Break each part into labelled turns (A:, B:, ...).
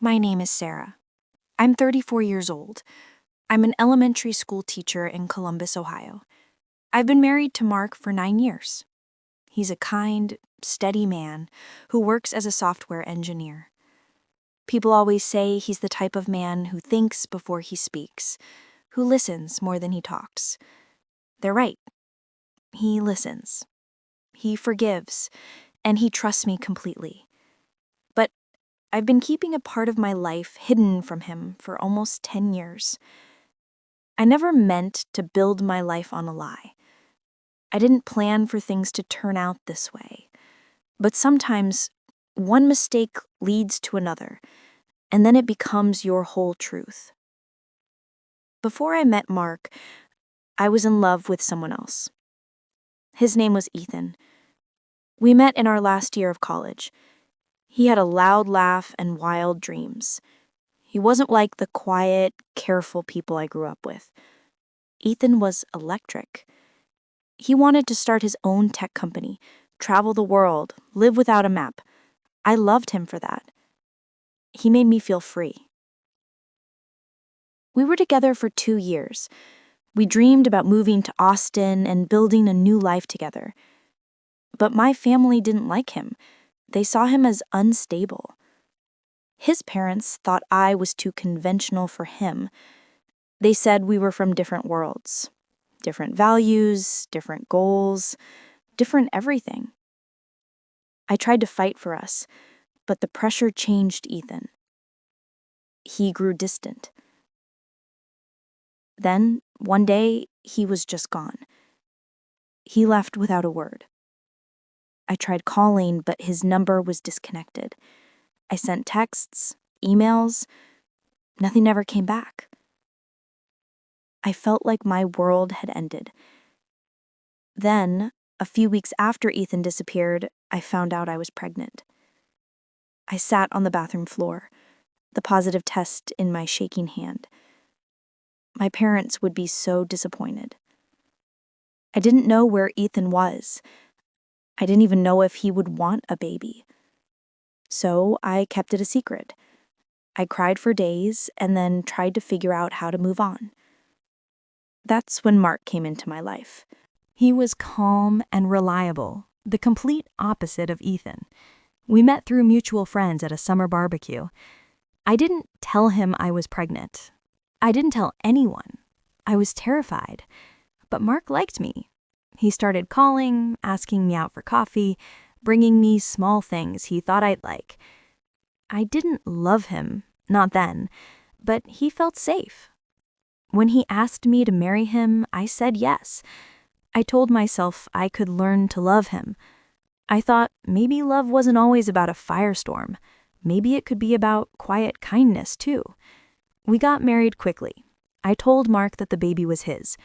A: My name is Sarah. I'm 34 years old. I'm an elementary school teacher in Columbus, Ohio. I've been married to Mark for 9 years. He's a kind, steady man who works as a software engineer. People always say he's the type of man who thinks before he speaks, who listens more than he talks. They're right. He listens. He forgives, and he trusts me completely. But I've been keeping a part of my life hidden from him for almost 10 years. I never meant to build my life on a lie. I didn't plan for things to turn out this way. But sometimes one mistake leads to another, and then it becomes your whole truth. Before I met Mark, I was in love with someone else. His name was Ethan. We met in our last year of college. He had a loud laugh and wild dreams. He wasn't like the quiet, careful people I grew up with. Ethan was electric. He wanted to start his own tech company, travel the world, live without a map. I loved him for that. He made me feel free. We were together for 2 years. We dreamed about moving to Austin and building a new life together. But my family didn't like him. They saw him as unstable. His parents thought I was too conventional for him. They said we were from different worlds, different values, different goals, different everything. I tried to fight for us, but the pressure changed Ethan. He grew distant. Then, one day, he was just gone. He left without a word. I tried calling, but his number was disconnected. I sent texts, emails. Nothing ever came back. I felt like my world had ended. Then, a few weeks after Ethan disappeared, I found out I was pregnant. I sat on the bathroom floor, the positive test in my shaking hand. My parents would be so disappointed. I didn't know where Ethan was. I didn't even know if he would want a baby. So I kept it a secret. I cried for days and then tried to figure out how to move on. That's when Mark came into my life.
B: He was calm and reliable, the complete opposite of Ethan. We met through mutual friends at a summer barbecue. I didn't tell him I was pregnant. I didn't tell anyone. I was terrified. But Mark liked me. He started calling, asking me out for coffee, bringing me small things he thought I'd like. I didn't love him, not then, but he felt safe. When he asked me to marry him, I said yes. I told myself I could learn to love him. I thought maybe love wasn't always about a firestorm. Maybe it could be about quiet kindness, too. We got married quickly. I told Mark that the baby was his.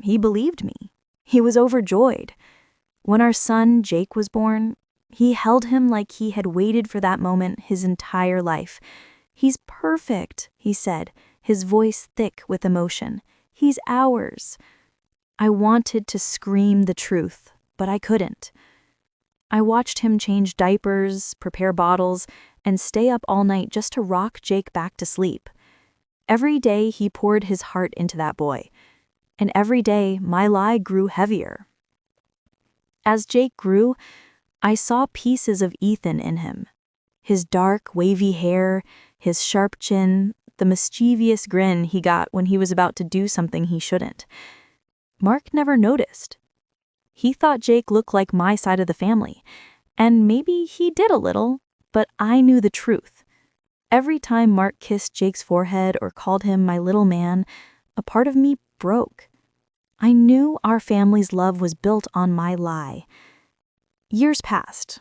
B: He believed me. He was overjoyed. When our son, Jake, was born, he held him like he had waited for that moment his entire life. "He's perfect," he said, his voice thick with emotion. "He's ours." I wanted to scream the truth, but I couldn't. I watched him change diapers, prepare bottles, and stay up all night just to rock Jake back to sleep. Every day he poured his heart into that boy, and every day my lie grew heavier. As Jake grew, I saw pieces of Ethan in him. His dark, wavy hair, his sharp chin, the mischievous grin he got when he was about to do something he shouldn't. Mark never noticed. He thought Jake looked like my side of the family, and maybe he did a little, but I knew the truth. Every time Mark kissed Jake's forehead or called him my little man, a part of me broke. I knew our family's love was built on my lie. Years passed.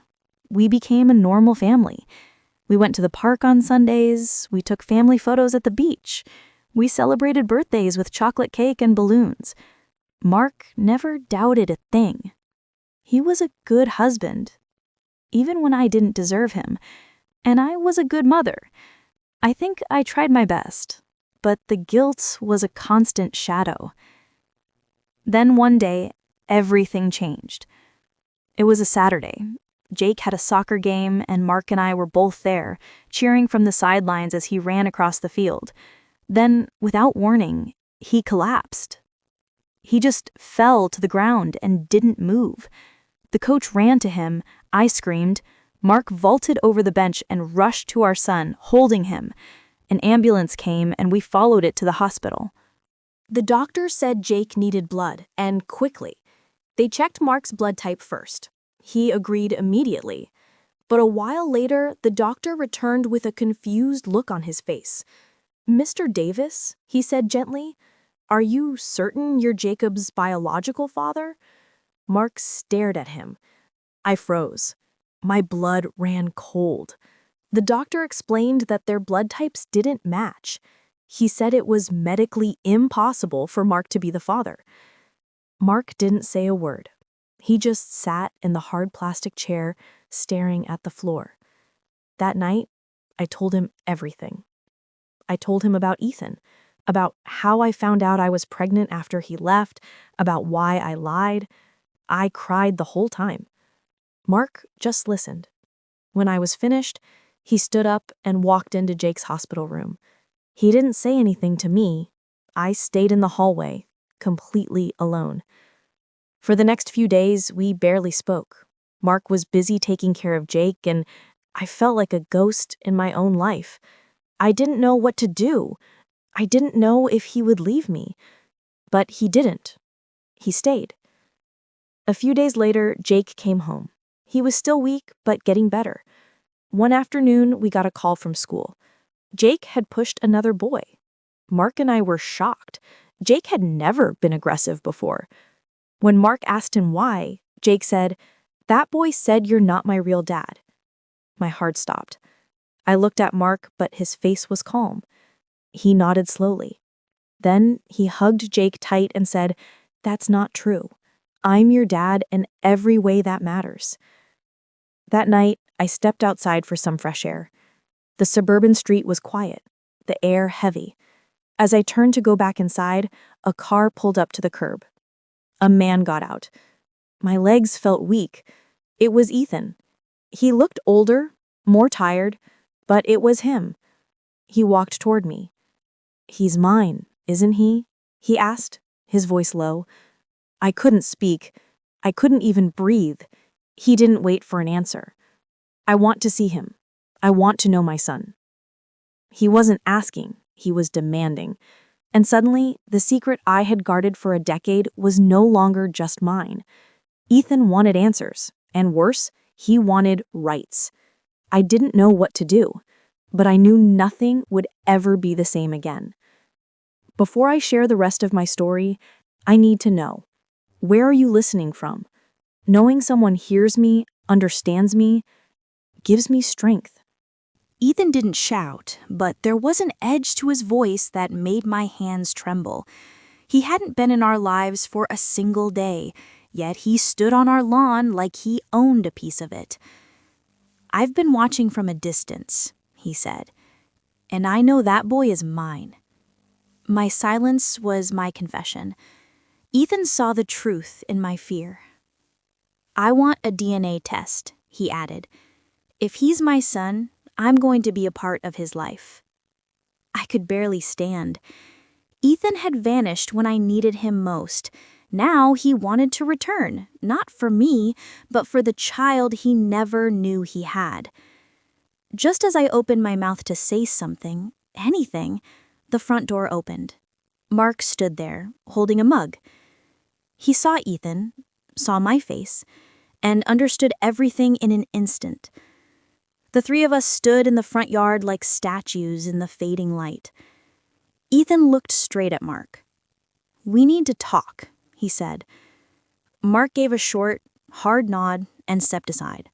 B: We became a normal family. We went to the park on Sundays. We took family photos at the beach. We celebrated birthdays with chocolate cake and balloons. Mark never doubted a thing. He was a good husband, even when I didn't deserve him, and I was a good mother. I think I tried my best, but the guilt was a constant shadow. Then one day, everything changed. It was a Saturday. Jake had a soccer game, and Mark and I were both there, cheering from the sidelines as he ran across the field. Then, without warning, he collapsed. He just fell to the ground and didn't move. The coach ran to him, I screamed. Mark vaulted over the bench and rushed to our son, holding him. An ambulance came and we followed it to the hospital.
A: The doctor said Jake needed blood, and quickly. They checked Mark's blood type first. He agreed immediately. But a while later, the doctor returned with a confused look on his face. "Mr. Davis," he said gently, "are you certain you're Jacob's biological father?" Mark stared at him. I froze. My blood ran cold. The doctor explained that their blood types didn't match. He said it was medically impossible for Mark to be the father. Mark didn't say a word. He just sat in the hard plastic chair, staring at the floor. That night, I told him everything. I told him about Ethan, about how I found out I was pregnant after he left, about why I lied. I cried the whole time. Mark just listened. When I was finished, he stood up and walked into Jake's hospital room. He didn't say anything to me. I stayed in the hallway, completely alone. For the next few days, we barely spoke. Mark was busy taking care of Jake, and I felt like a ghost in my own life. I didn't know what to do. I didn't know if he would leave me. But he didn't. He stayed. A few days later, Jake came home. He was still weak, but getting better. One afternoon, we got a call from school. Jake had pushed another boy. Mark and I were shocked. Jake had never been aggressive before. When Mark asked him why, Jake said, "That boy said you're not my real dad." My heart stopped. I looked at Mark, but his face was calm. He nodded slowly. Then he hugged Jake tight and said, "That's not true. I'm your dad in every way that matters." That night, I stepped outside for some fresh air. The suburban street was quiet, the air heavy. As I turned to go back inside, a car pulled up to the curb. A man got out. My legs felt weak. It was Ethan. He looked older, more tired, but it was him. He walked toward me. "He's mine, isn't he?" he asked, his voice low. I couldn't speak. I couldn't even breathe. He didn't wait for an answer. "I want to see him. I want to know my son." He wasn't asking, he was demanding. And suddenly, the secret I had guarded for a decade was no longer just mine. Ethan wanted answers, and worse, he wanted rights. I didn't know what to do, but I knew nothing would ever be the same again. Before I share the rest of my story, I need to know, where are you listening from? Knowing someone hears me, understands me, gives me strength.
B: Ethan didn't shout, but there was an edge to his voice that made my hands tremble. He hadn't been in our lives for a single day, yet he stood on our lawn like he owned a piece of it. "I've been watching from a distance," he said, "and I know that boy is mine." My silence was my confession. Ethan saw the truth in my fear. "I want a DNA test," he added. "If he's my son, I'm going to be a part of his life." I could barely stand. Ethan had vanished when I needed him most. Now he wanted to return, not for me, but for the child he never knew he had. Just as I opened my mouth to say something, anything, the front door opened. Mark stood there, holding a mug. He saw Ethan, saw my face, and understood everything in an instant. The three of us stood in the front yard like statues in the fading light. Ethan looked straight at Mark. "We need to talk," he said. Mark gave a short, hard nod and stepped aside.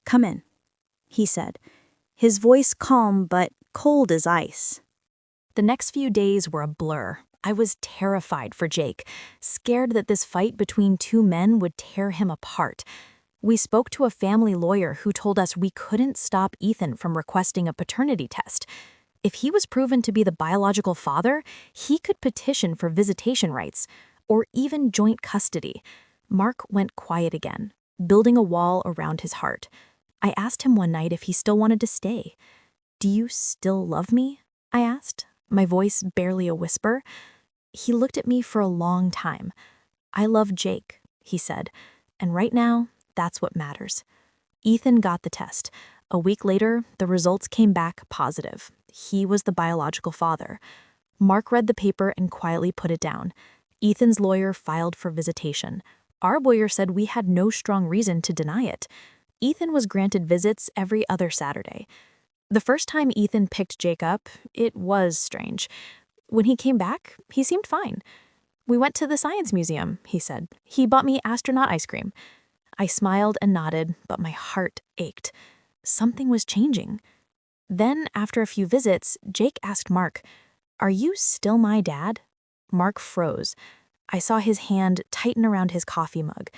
B: "Come in," he said, his voice calm but cold as ice. The next few days were a blur. I was terrified for Jake, scared that this fight between two men would tear him apart. We spoke to a family lawyer who told us we couldn't stop Ethan from requesting a paternity test. If he was proven to be the biological father, he could petition for visitation rights, or even joint custody. Mark went quiet again, building a wall around his heart. I asked him one night if he still wanted to stay. "Do you still love me?" I asked, my voice barely a whisper. He looked at me for a long time. "I love Jake," he said, "and right now, that's what matters." Ethan got the test. A week later, the results came back positive. He was the biological father. Mark read the paper and quietly put it down. Ethan's lawyer filed for visitation. Our lawyer said we had no strong reason to deny it. Ethan was granted visits every other Saturday. The first time Ethan picked Jake up, it was strange. When he came back, he seemed fine. "We went to the science museum," he said. "He bought me astronaut ice cream." I smiled and nodded, but my heart ached. Something was changing. Then, after a few visits, Jake asked Mark, "Are you still my dad?" Mark froze. I saw his hand tighten around his coffee mug.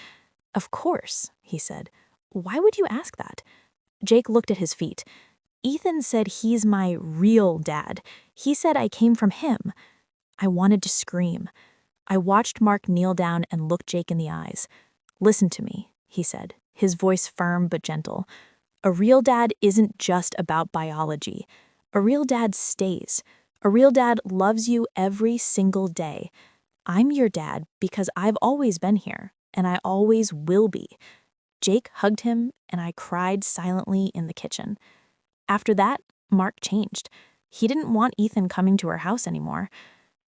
B: "Of course," he said. "Why would you ask that?" Jake looked at his feet. "Ethan said he's my real dad. He said I came from him." I wanted to scream. I watched Mark kneel down and look Jake in the eyes. "Listen to me," he said, his voice firm but gentle. "A real dad isn't just about biology. A real dad stays. A real dad loves you every single day. I'm your dad because I've always been here, and I always will be." Jake hugged him, and I cried silently in the kitchen. After that, Mark changed. He didn't want Ethan coming to our house anymore.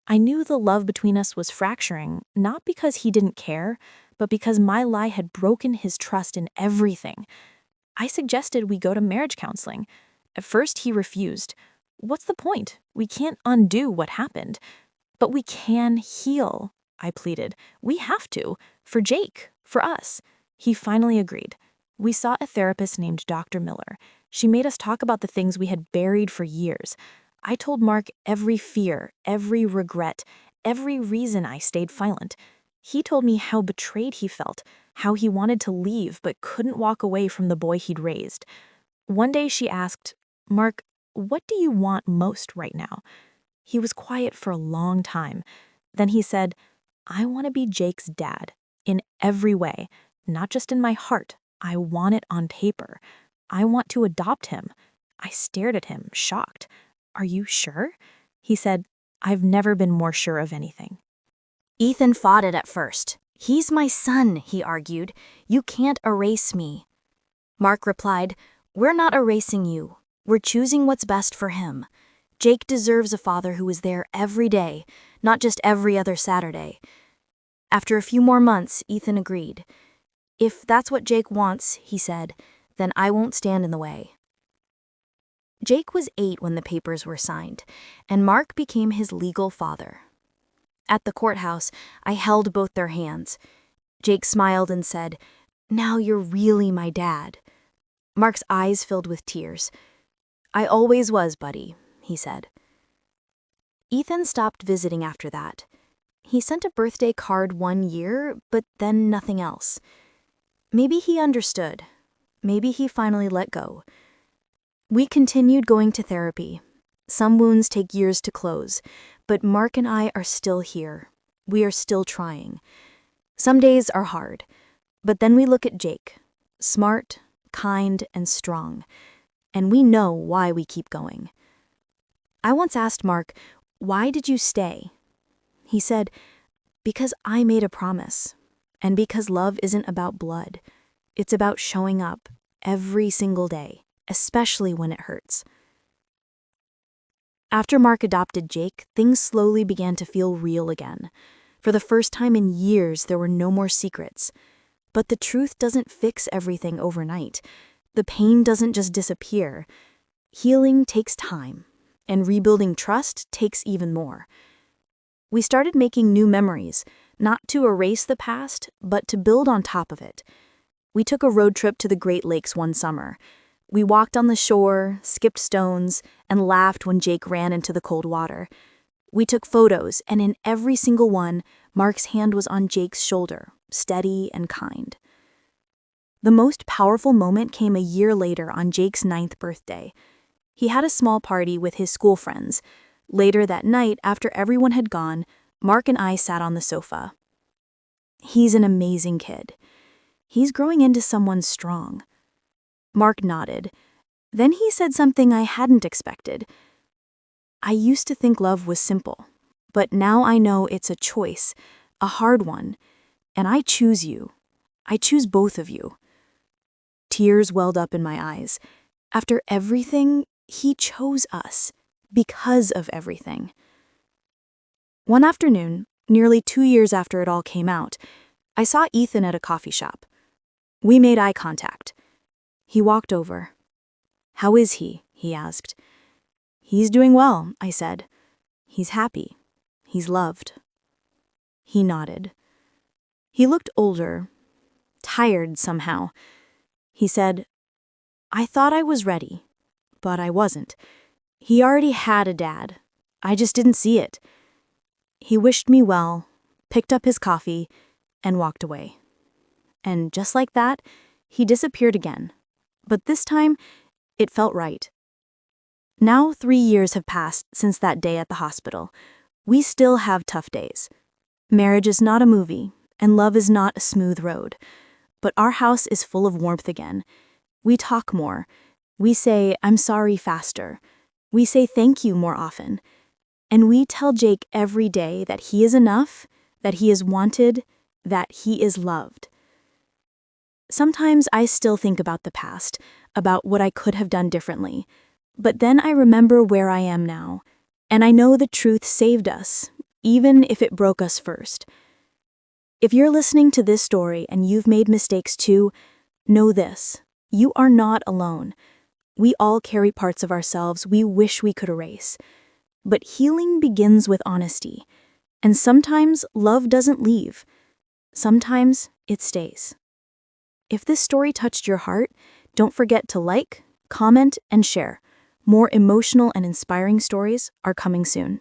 B: I knew the love between us was fracturing, not because he didn't care, but because my lie had broken his trust in everything. I suggested we go to marriage counseling. At first, he refused. "What's the point? We can't undo what happened." "But we can heal," I pleaded. "We have to. For Jake. For us." He finally agreed. We saw a therapist named Dr. Miller. She made us talk about the things we had buried for years. I told Mark every fear, every regret, every reason I stayed silent. He told me how betrayed he felt, how he wanted to leave but couldn't walk away from the boy he'd raised. One day she asked, "Mark, what do you want most right now?" He was quiet for a long time. Then he said, "I want to be Jake's dad, in every way, not just in my heart. I want it on paper. I want to adopt him." I stared at him, shocked. "Are you sure?" He said, "I've never been more sure of anything."
C: Ethan fought it at first. "He's my son," he argued. "You can't erase me." Mark replied, "We're not erasing you. We're choosing what's best for him. Jake deserves a father who is there every day, not just every other Saturday." After a few more months, Ethan agreed. "If that's what Jake wants," he said, "then I won't stand in the way." Jake was 8 when the papers were signed, and Mark became his legal father. At the courthouse, I held both their hands. Jake smiled and said, "Now you're really my dad." Mark's eyes filled with tears. "I always was, buddy," he said. Ethan stopped visiting after that. He sent a birthday card one year, but then nothing else. Maybe he understood. Maybe he finally let go. We continued going to therapy. Some wounds take years to close, but Mark and I are still here. We are still trying. Some days are hard, but then we look at Jake, smart, kind, and strong, and we know why we keep going. I once asked Mark, "Why did you stay?" He said, "Because I made a promise, and because love isn't about blood. It's about showing up every single day, especially when it hurts." After Mark adopted Jake, things slowly began to feel real again. For the first time in years, there were no more secrets. But the truth doesn't fix everything overnight. The pain doesn't just disappear. Healing takes time, and rebuilding trust takes even more. We started making new memories, not to erase the past, but to build on top of it. We took a road trip to the Great Lakes one summer. We walked on the shore, skipped stones, and laughed when Jake ran into the cold water. We took photos, and in every single one, Mark's hand was on Jake's shoulder, steady and kind. The most powerful moment came a year later on Jake's 9th birthday. He had a small party with his school friends. Later that night, after everyone had gone, Mark and I sat on the sofa. He's an amazing kid. He's growing into someone strong." Mark nodded. Then he said something I hadn't expected. "I used to think love was simple, but now I know it's a choice, a hard one, and I choose you. I choose both of you." Tears welled up in my eyes. After everything, he chose us, because of everything. One afternoon, nearly 2 years after it all came out, I saw Ethan at a coffee shop. We made eye contact. He walked over. "How is he?" he asked. "He's doing well," I said. "He's happy. He's loved." He nodded. He looked older, tired somehow. He said, "I thought I was ready, but I wasn't. He already had a dad. I just didn't see it." He wished me well, picked up his coffee, and walked away. And just like that, he disappeared again. But this time, it felt right. Now 3 years have passed since that day at the hospital. We still have tough days. Marriage is not a movie, and love is not a smooth road. But our house is full of warmth again. We talk more. We say, "I'm sorry" faster. We say thank you more often. And we tell Jake every day that he is enough, that he is wanted, that he is loved. Sometimes I still think about the past, about what I could have done differently. But then I remember where I am now, and I know the truth saved us, even if it broke us first. If you're listening to this story and you've made mistakes too, know this: you are not alone. We all carry parts of ourselves we wish we could erase. But healing begins with honesty, and sometimes love doesn't leave. Sometimes it stays. If this story touched your heart, don't forget to like, comment, and share. More emotional and inspiring stories are coming soon.